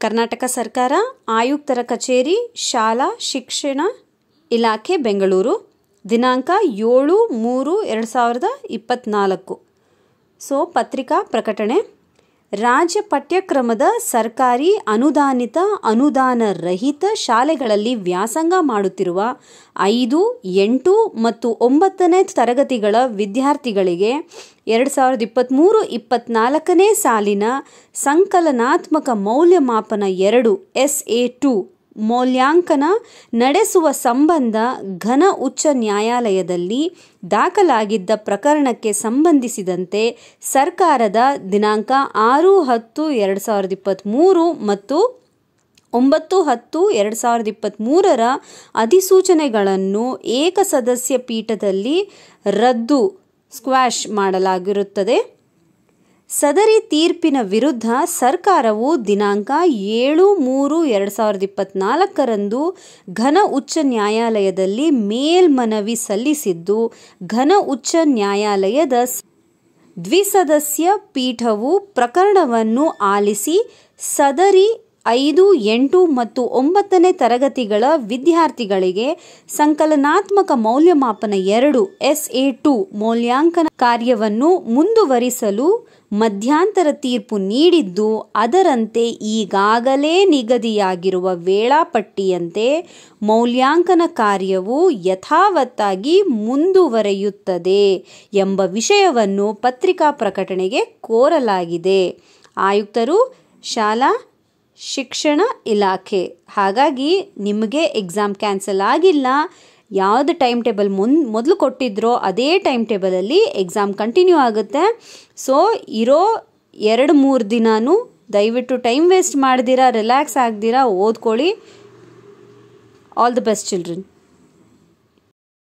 ಕರ್ನಾಟಕ ಸರ್ಕಾರ ಆಯುಕ್ತರ ಕಚೇರಿ ಶಾಲಾ ಶಿಕ್ಷಣ ಇಲಾಖೆ ಬೆಂಗಳೂರು ದಿನಾಂಕ 7/3/2024. ಸೊ ಪತ್ರಿಕಾ ಪ್ರಕಟಣೆ. ರಾಜ್ಯ ಪಠ್ಯಕ್ರಮದ ಸರ್ಕಾರಿ ಅನುದಾನಿತ ಅನುದಾನ ರಹಿತ ಶಾಲೆಗಳಲ್ಲಿ ವ್ಯಾಸಂಗ ಮಾಡುತ್ತಿರುವ 5, 8 ಮತ್ತು 9ನೇ ತರಗತಿಗಳ ವಿದ್ಯಾರ್ಥಿಗಳಿಗೆ 2023-24ನೇ ಸಾಲಿನ ಸಂಕಲನಾತ್ಮಕ ಮೌಲ್ಯಮಾಪನ 2 SA2 ಮೌಲ್ಯಾಂಕನ ನಡೆಸುವ ಸಂಬಂಧ ಘನ ಉಚ್ಚ ನ್ಯಾಯಾಲಯದಲ್ಲಿ ದಾಖಲಾಗಿದ್ದ ಪ್ರಕರಣಕ್ಕೆ ಸಂಬಂಧಿಸಿದಂತೆ ಸರ್ಕಾರದ ದಿನಾಂಕ 6/10/2023 ಮತ್ತು 9/10/2023ರ ಅಧಿಸೂಚನೆಗಳನ್ನು ಏಕಸದಸ್ಯ ಪೀಠದಲ್ಲಿ ಸ್ಕ್ವಾಷ್ ಮಾಡಲಾಗಿರುತ್ತದೆ. ಸದರಿ ತೀರ್ಪಿನ ವಿರುದ್ಧ ಸರ್ಕಾರವು ದಿನಾಂಕ 7/3/2024ರಂದು ಘನ ಉಚ್ಚ ನ್ಯಾಯಾಲಯದಲ್ಲಿ ಮೇಲ್ಮನವಿ ಸಲ್ಲಿಸಿದ್ದು, ಘನ ಉಚ್ಚ ನ್ಯಾಯಾಲಯದ ದ್ವಿಸದಸ್ಯ ಪೀಠವು ಪ್ರಕರಣವನ್ನು ಆಲಿಸಿ ಸದರಿ 5, 8 ಮತ್ತು 9ನೇ ತರಗತಿಗಳ ವಿದ್ಯಾರ್ಥಿಗಳಿಗೆ ಸಂಕಲನಾತ್ಮಕ ಮೌಲ್ಯಮಾಪನ 2 SA2 ಮೌಲ್ಯಾಂಕನ ಕಾರ್ಯವನ್ನು ಮುಂದುವರಿಸಲು ಮಧ್ಯಂತರ ತೀರ್ಪು ನೀಡಿದ್ದು, ಅದರಂತೆ ಈಗಾಗಲೇ ನಿಗದಿಯಾಗಿರುವ ವೇಳಾಪಟ್ಟಿಯಂತೆ ಮೌಲ್ಯಾಂಕನ ಕಾರ್ಯವು ಯಥಾವತ್ತಾಗಿ ಮುಂದುವರಿಯುತ್ತದೆ ಎಂಬ ವಿಷಯವನ್ನು ಪತ್ರಿಕಾ ಪ್ರಕಟಣೆಗೆ ಕೋರಲಾಗಿದೆ. ಆಯುಕ್ತರು ಶಾಲಾ ಶಿಕ್ಷಣ ಇಲಾಖೆ. ಹಾಗಾಗಿ ನಿಮಗೆ ಎಕ್ಸಾಮ್ ಕ್ಯಾನ್ಸಲ್ ಆಗಿಲ್ಲ. ಯಾವುದು ಟೈಮ್ ಟೇಬಲ್ ಮೊದಲು ಕೊಟ್ಟಿದ್ರೋ ಅದೇ ಟೈಮ್ ಟೇಬಲಲ್ಲಿ ಎಕ್ಸಾಮ್ ಕಂಟಿನ್ಯೂ ಆಗುತ್ತೆ. ಸೊ ಇರೋ 2-3 ದಿನವೂ ದಯವಿಟ್ಟು ಟೈಮ್ ವೇಸ್ಟ್ ಮಾಡ್ದಿರಾ, ರಿಲ್ಯಾಕ್ಸ್ ಆಗ್ದಿರಾ ಓದ್ಕೊಳ್ಳಿ. All the best children.